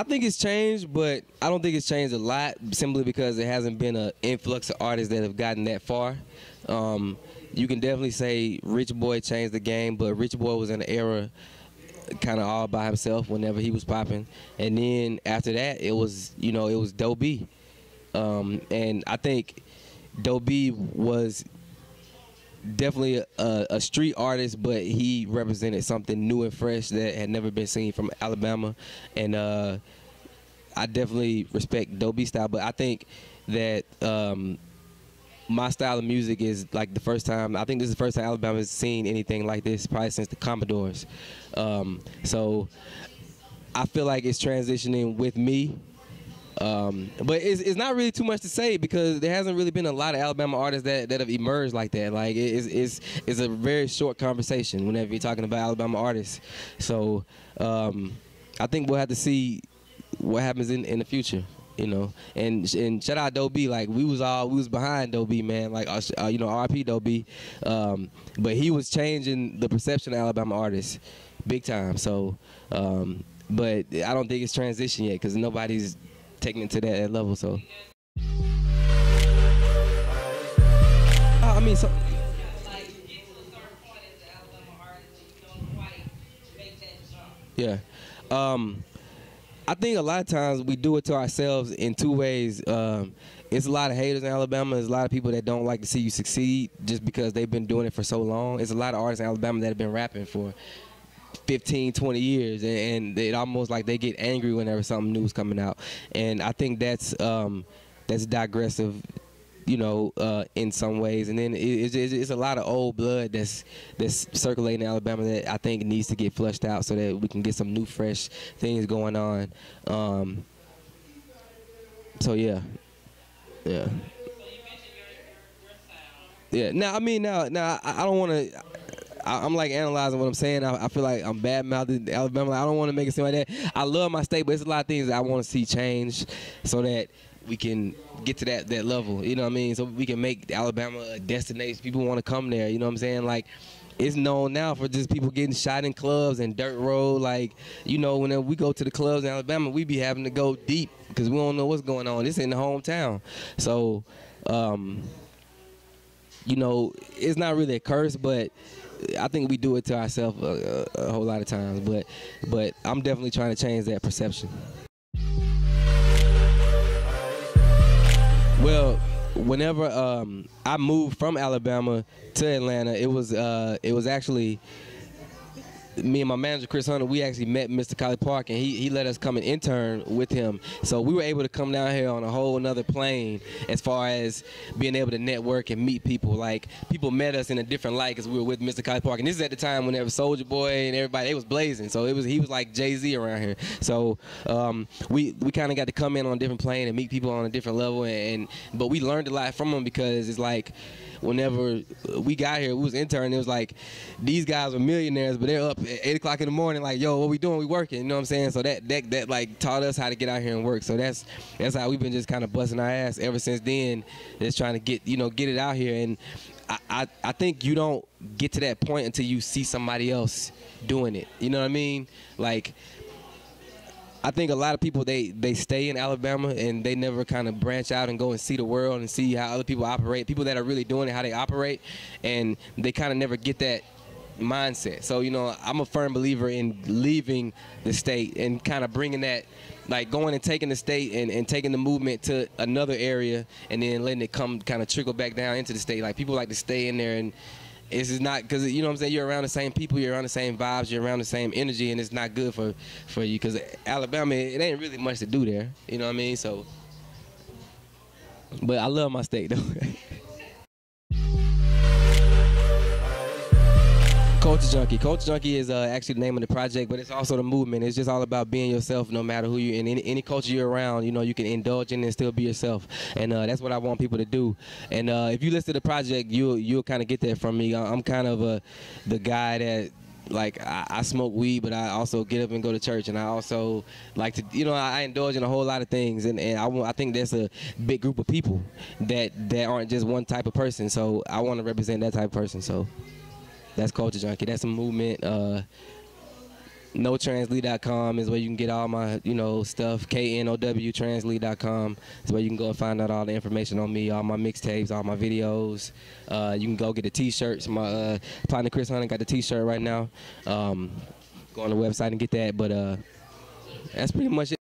I think it's changed, but I don't think it's changed a lot simply because there hasn't been an influx of artists that have gotten that far. You can definitely say Rich Boy changed the game, but Rich Boy was in an era kind of all by himself whenever he was popping. And then after that, it was, you know, it was Doe B. And I think Doe B was definitely a street artist, but he represented something new and fresh that had never been seen from Alabama. And I definitely respect Doe B style, but I think that my style of music is like the first time, I think this is the first time Alabama has seen anything like this probably since the Commodores. So I feel like it's transitioning with me. But it's not really too much to say because there hasn't really been a lot of Alabama artists that have emerged like that. Like it's a very short conversation whenever you're talking about Alabama artists. So I think we'll have to see what happens in the future, you know. And shout out Doe B. Like we was behind Doe B, man. Like you know, R.I.P. Doe B. But he was changing the perception of Alabama artists big time. So, but I don't think it's transitioned yet because nobody's taking it to that level. So I mean, so yeah. I think a lot of times we do it to ourselves in two ways. It's a lot of haters in Alabama. There's a lot of people that don't like to see you succeed just because they've been doing it for so long. It's a lot of artists in Alabama that have been rapping for 15, 20 years, and it almost like they get angry whenever something new is coming out. And I think that's digressive, you know, in some ways. And then it's a lot of old blood that's circulating in Alabama that I think needs to get flushed out so that we can get some new, fresh things going on. So yeah. Yeah. Now, I mean, now I don't want to. I'm like analyzing what I'm saying. I feel like I'm bad-mouthing Alabama. I don't want to make it seem like that. I love my state, but it's a lot of things that I want to see change so that we can get to that level. You know what I mean? So we can make Alabama a destination. People want to come there. You know what I'm saying? Like, it's known now for just people getting shot in clubs and dirt road. Like, you know, whenever we go to the clubs in Alabama, we be having to go deep because we don't know what's going on. This in the hometown. So, you know, it's not really a curse, but I think we do it to ourselves a whole lot of times, but I'm definitely trying to change that perception. Well, whenever I moved from Alabama to Atlanta, it was actually me and my manager Chris Hunter. We actually met Mr. College Park, and he let us come and intern with him. So we were able to come down here on a whole another plane as far as being able to network and meet people. Like, people met us in a different light because we were with Mr. College Park, and this is at the time whenever Soulja Boy and everybody, they was blazing. So he was like Jay-Z around here. So we kind of got to come in on a different plane and meet people on a different level, but we learned a lot from them because it's like, whenever we got here, we was interning, it was like, these guys were millionaires, but they're up at 8 o'clock in the morning like, yo, what we doing? We working, you know what I'm saying? So that like taught us how to get out here and work. So that's how we've been just kind of busting our ass ever since then, just trying to get it out here. And I think you don't get to that point until you see somebody else doing it. You know what I mean? Like, I think a lot of people, they stay in Alabama and they never kind of branch out and go and see the world and see how other people operate, people that are really doing it, how they operate, and they kind of never get that mindset. So, you know, I'm a firm believer in leaving the state and kind of bringing that, like going and taking the state and taking the movement to another area and then letting it come kind of trickle back down into the state. Like, people like to stay in there, and it's just not, because, you know what I'm saying, you're around the same people, you're around the same vibes, you're around the same energy, and it's not good for you, because Alabama, it ain't really much to do there, you know what I mean? So, but I love my state, though. Culture Junkie. Culture Junkie is actually the name of the project, but it's also the movement. It's just all about being yourself no matter who you're in. Any culture you're around, you know, you can indulge in it and still be yourself. And that's what I want people to do. And if you listen to the project, you'll kind of get that from me. I'm kind of the guy that, like, I smoke weed, but I also get up and go to church, and I also like to, you know, I indulge in a whole lot of things, and I think there's a big group of people that aren't just one type of person, so I want to represent that type of person. So that's Culture Junkie. That's a movement. NoTranslee.com is where you can get all my, stuff. KNOW Translee.com is where you can go and find out all the information on me, all my mixtapes, all my videos. You can go get the T-shirts. My partner Chris Hunter got the T-shirt right now. Go on the website and get that. But that's pretty much it.